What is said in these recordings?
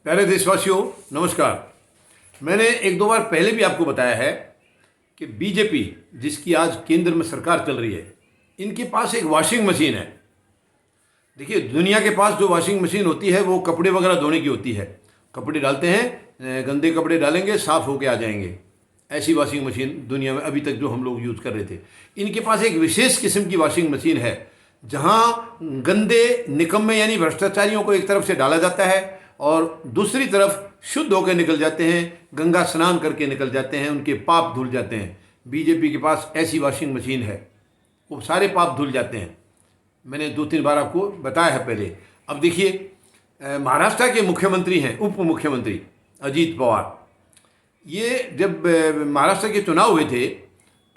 प्यारे देशवासियों, नमस्कार। मैंने एक दो बार पहले भी आपको बताया है कि बीजेपी, जिसकी आज केंद्र में सरकार चल रही है, इनके पास एक वॉशिंग मशीन है। देखिए, दुनिया के पास जो वॉशिंग मशीन होती है वो कपड़े वगैरह धोने की होती है। कपड़े डालते हैं, गंदे कपड़े डालेंगे, साफ होके आ जाएंगे। ऐसी वॉशिंग मशीन दुनिया में अभी तक जो हम लोग यूज़ कर रहे थे। इनके पास एक विशेष किस्म की वॉशिंग मशीन है, जहाँ गंदे निकम्मे यानी भ्रष्टाचारियों को एक तरफ से डाला जाता है और दूसरी तरफ शुद्ध होकर निकल जाते हैं, गंगा स्नान करके निकल जाते हैं, उनके पाप धुल जाते हैं। बीजेपी के पास ऐसी वॉशिंग मशीन है, वो सारे पाप धुल जाते हैं। मैंने 2-3 बार आपको बताया है पहले। अब देखिए, महाराष्ट्र के मुख्यमंत्री हैं, उप मुख्यमंत्री अजीत पवार। ये जब महाराष्ट्र के चुनाव हुए थे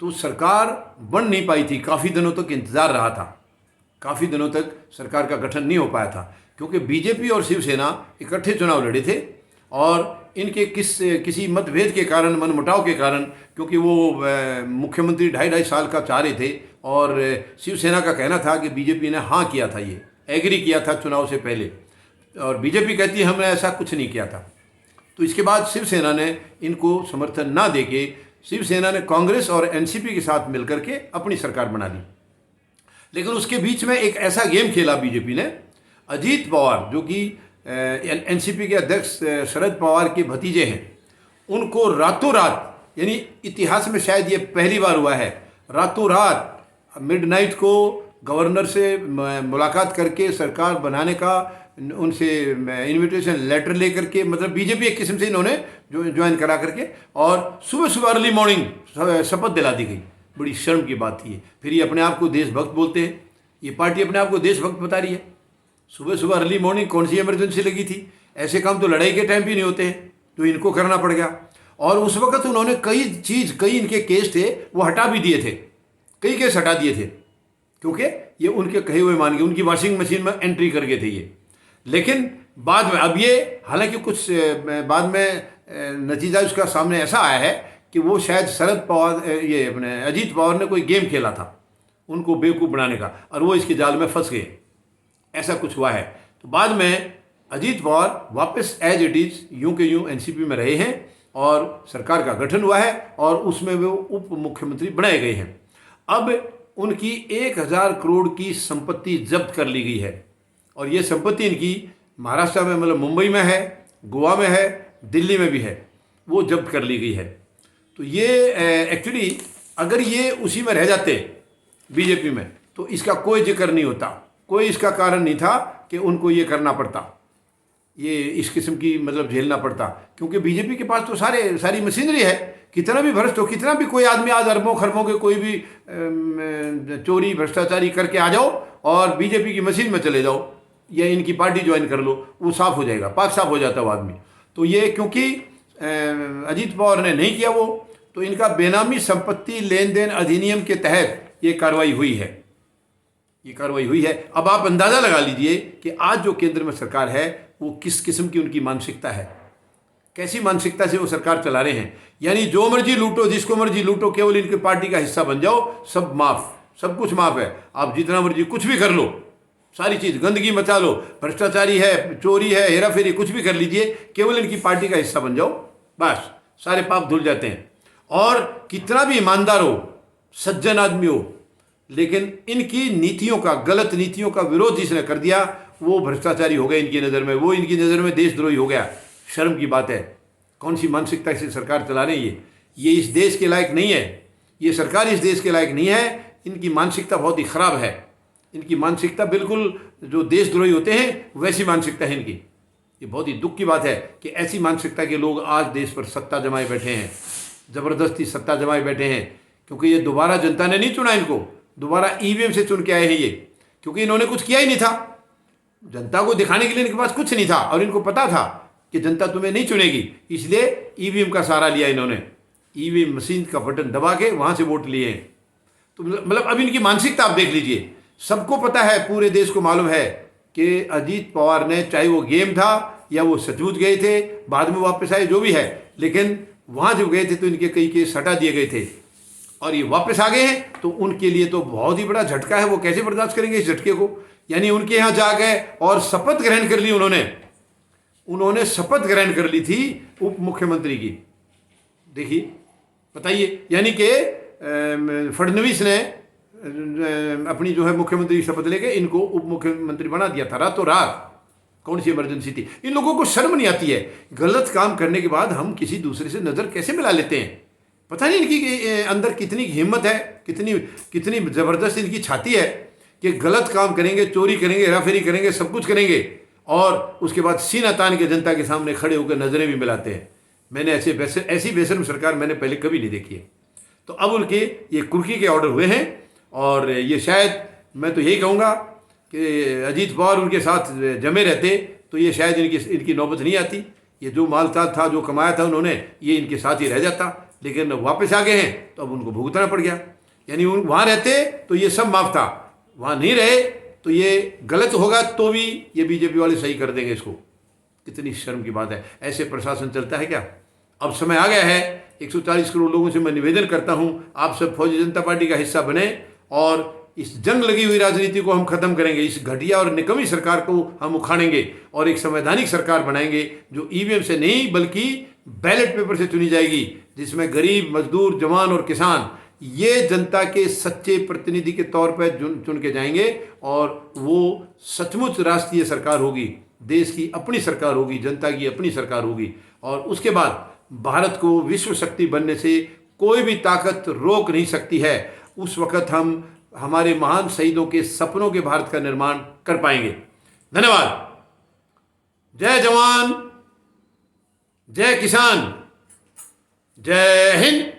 तो सरकार बन नहीं पाई थी, काफ़ी दिनों तक इंतज़ार रहा था, काफ़ी दिनों तक सरकार का गठन नहीं हो पाया था, क्योंकि बीजेपी और शिवसेना इकट्ठे चुनाव लड़े थे और इनके किसी मतभेद के कारण, मनमुटाव के कारण, क्योंकि वो मुख्यमंत्री 2.5 साल का चाह रहे थे और शिवसेना का कहना था कि बीजेपी ने हाँ किया था, ये एग्री किया था चुनाव से पहले, और बीजेपी कहती है हमने ऐसा कुछ नहीं किया था। तो इसके बाद शिवसेना ने इनको समर्थन ना देके शिवसेना ने कांग्रेस और एनसीपी के साथ मिलकर के अपनी सरकार बना ली। लेकिन उसके बीच में एक ऐसा गेम खेला बीजेपी ने। अजीत पवार, जो कि एनसीपी के अध्यक्ष शरद पवार के भतीजे हैं, उनको रातों रात, यानी इतिहास में शायद ये पहली बार हुआ है, रातों रात मिडनाइट को गवर्नर से मुलाकात करके सरकार बनाने का उनसे इनविटेशन लेटर लेकर के, मतलब बीजेपी एक किस्म से इन्होंने ज्वाइन करा करके, और सुबह सुबह अर्ली मॉर्निंग शपथ दिला दी गई। बड़ी शर्म की बात थी ये। फिर ये अपने आप को देशभक्त बोलते हैं, ये पार्टी अपने आप को देशभक्त बता रही है। सुबह सुबह अर्ली मॉर्निंग कौन सी इमरजेंसी लगी थी? ऐसे काम तो लड़ाई के टाइम भी नहीं होते हैं, तो इनको करना पड़ गया। और उस वक्त उन्होंने कई इनके केस थे वो हटा भी दिए थे, कई केस हटा दिए थे, क्योंकि ये उनके कहे हुए मान गए, उनकी वॉशिंग मशीन में एंट्री कर गए थे ये। लेकिन बाद में, अब ये हालांकि कुछ बाद में नतीजा उसका सामने ऐसा आया है कि वो शायद शरद पवार, ये अपने अजीत पवार ने कोई गेम खेला था उनको बेवकूफ़ बनाने का, और वो इसके जाल में फंस गए, ऐसा कुछ हुआ है। तो बाद में अजीत पवार वापस एज इट इज़ यूं के यूं एनसीपी में रहे हैं और सरकार का गठन हुआ है और उसमें वो उप मुख्यमंत्री बनाए गए हैं। अब उनकी 1000 करोड़ की संपत्ति जब्त कर ली गई है, और ये संपत्ति इनकी महाराष्ट्र में, मतलब मुंबई में है, गोवा में है, दिल्ली में भी है, वो जब्त कर ली गई है। तो ये एक्चुअली अगर ये उसी में रह जाते बीजेपी में तो इसका कोई जिक्र नहीं होता, कोई इसका कारण नहीं था कि उनको ये करना पड़ता, ये इस किस्म की मतलब झेलना पड़ता, क्योंकि बीजेपी के पास तो सारी मशीनरी है। कितना भी भ्रष्ट हो, कितना भी कोई आदमी आज अरबों खरबों के कोई भी चोरी भ्रष्टाचारी करके आ जाओ और बीजेपी की मशीन में चले जाओ या इनकी पार्टी ज्वाइन कर लो, वो साफ हो जाएगा, पाक साफ हो जाता है वो आदमी। तो ये क्योंकि अजीत पवार ने नहीं किया वो, तो इनका बेनामी संपत्ति लेन देन अधिनियम के तहत ये कार्रवाई हुई है, ये कार्रवाई हुई है। अब आप अंदाज़ा लगा लीजिए कि आज जो केंद्र में सरकार है वो किस किस्म की उनकी मानसिकता है, कैसी मानसिकता से वो सरकार चला रहे हैं। यानी जो मर्जी लूटो, जिसको मर्जी लूटो, केवल इनकी पार्टी का हिस्सा बन जाओ, सब माफ़, सब कुछ माफ़ है। आप जितना मर्जी कुछ भी कर लो, सारी चीज़, गंदगी मचा लो, भ्रष्टाचारी है, चोरी है, हेरा फेरी, कुछ भी कर लीजिए, केवल इनकी पार्टी का हिस्सा बन जाओ, बस सारे पाप धुल जाते हैं। और कितना भी ईमानदार हो, सज्जन आदमी हो, लेकिन इनकी नीतियों का, गलत नीतियों का विरोध जिसने कर दिया वो भ्रष्टाचारी हो गया इनकी नज़र में, वो इनकी नज़र में देशद्रोही हो गया। शर्म की बात है, कौन सी मानसिकता से सरकार चला रही है। ये इस देश के लायक नहीं है, ये सरकार इस देश के लायक नहीं है। इनकी मानसिकता बहुत ही ख़राब है, इनकी मानसिकता बिल्कुल जो देशद्रोही होते हैं वैसी मानसिकता है इनकी। ये बहुत ही दुख की बात है कि ऐसी मानसिकता के लोग आज देश पर सत्ता जमाए बैठे हैं, ज़बरदस्ती सत्ता जमाए बैठे हैं, क्योंकि ये दोबारा जनता ने नहीं चुना इनको, दोबारा ईवीएम से चुन के आए हैं ये, क्योंकि इन्होंने कुछ किया ही नहीं था। जनता को दिखाने के लिए इनके पास कुछ नहीं था और इनको पता था कि जनता तुम्हें नहीं चुनेगी, इसलिए ईवीएम का सहारा लिया इन्होंने, ईवीएम मशीन का बटन दबा के वहाँ से वोट लिए हैं। तो मतलब अब इनकी मानसिकता आप देख लीजिए। सबको पता है, पूरे देश को मालूम है कि अजीत पवार ने, चाहे वो गेम था या वो सचमुच गए थे, बाद में वापस आए, जो भी है, लेकिन वहाँ जब गए थे तो इनके कई केस हटा दिए गए थे और ये वापस आ गए हैं, तो उनके लिए तो बहुत ही बड़ा झटका है। वो कैसे बर्दाश्त करेंगे इस झटके को। यानी उनके यहाँ जा गए और शपथ ग्रहण कर ली उन्होंने, उन्होंने शपथ ग्रहण कर ली थी उप मुख्यमंत्री की। देखिए, बताइए, यानी कि फडणवीस ने अपनी जो है मुख्यमंत्री की शपथ लेके इनको उप मुख्यमंत्री बना दिया था रातों रात। कौन सी इमरजेंसी थी? इन लोगों को शर्म नहीं आती है? गलत काम करने के बाद हम किसी दूसरे से नज़र कैसे मिला लेते हैं? पता नहीं इनकी अंदर कितनी हिम्मत है, कितनी कितनी ज़बरदस्त इनकी छाती है कि गलत काम करेंगे, चोरी करेंगे, हेराफेरी करेंगे, सब कुछ करेंगे और उसके बाद सीना तान के जनता के सामने खड़े होकर नज़रें भी मिलाते हैं। मैंने ऐसी बेशर्म सरकार मैंने पहले कभी नहीं देखी है। तो अब उनके ये कुर्की के ऑर्डर हुए हैं और ये शायद, मैं तो यही कहूँगा कि अजीत पवार उनके साथ जमे रहते तो ये शायद इनकी नौबत नहीं आती। ये जो माल था, जो कमाया था उन्होंने, ये इनके साथ ही रह जाता। लेकिन वापस आ गए हैं तो अब उनको भुगतना पड़ गया। यानी वहाँ रहते तो ये सब माफ था, वहाँ नहीं रहे तो ये गलत होगा तो भी ये बीजेपी वाले सही कर देंगे इसको। कितनी शर्म की बात है। ऐसे प्रशासन चलता है क्या? अब समय आ गया है। 140 करोड़ लोगों से मैं निवेदन करता हूं, आप सब फौजी जनता पार्टी का हिस्सा बने और इस जंग लगी हुई राजनीति को हम खत्म करेंगे। इस घटिया और निकम्मी सरकार को हम उखाड़ेंगे और एक संवैधानिक सरकार बनाएंगे जो ईवीएम से नहीं बल्कि बैलेट पेपर से चुनी जाएगी, जिसमें गरीब, मजदूर, जवान और किसान ये जनता के सच्चे प्रतिनिधि के तौर पर चुन के जाएंगे और वो सचमुच राष्ट्रीय सरकार होगी, देश की अपनी सरकार होगी, जनता की अपनी सरकार होगी। और उसके बाद भारत को विश्व शक्ति बनने से कोई भी ताकत रोक नहीं सकती है। उस वक्त हम हमारे महान शहीदों के सपनों के भारत का निर्माण कर पाएंगे। धन्यवाद। जय जवान, जय किसान, जय हिंद।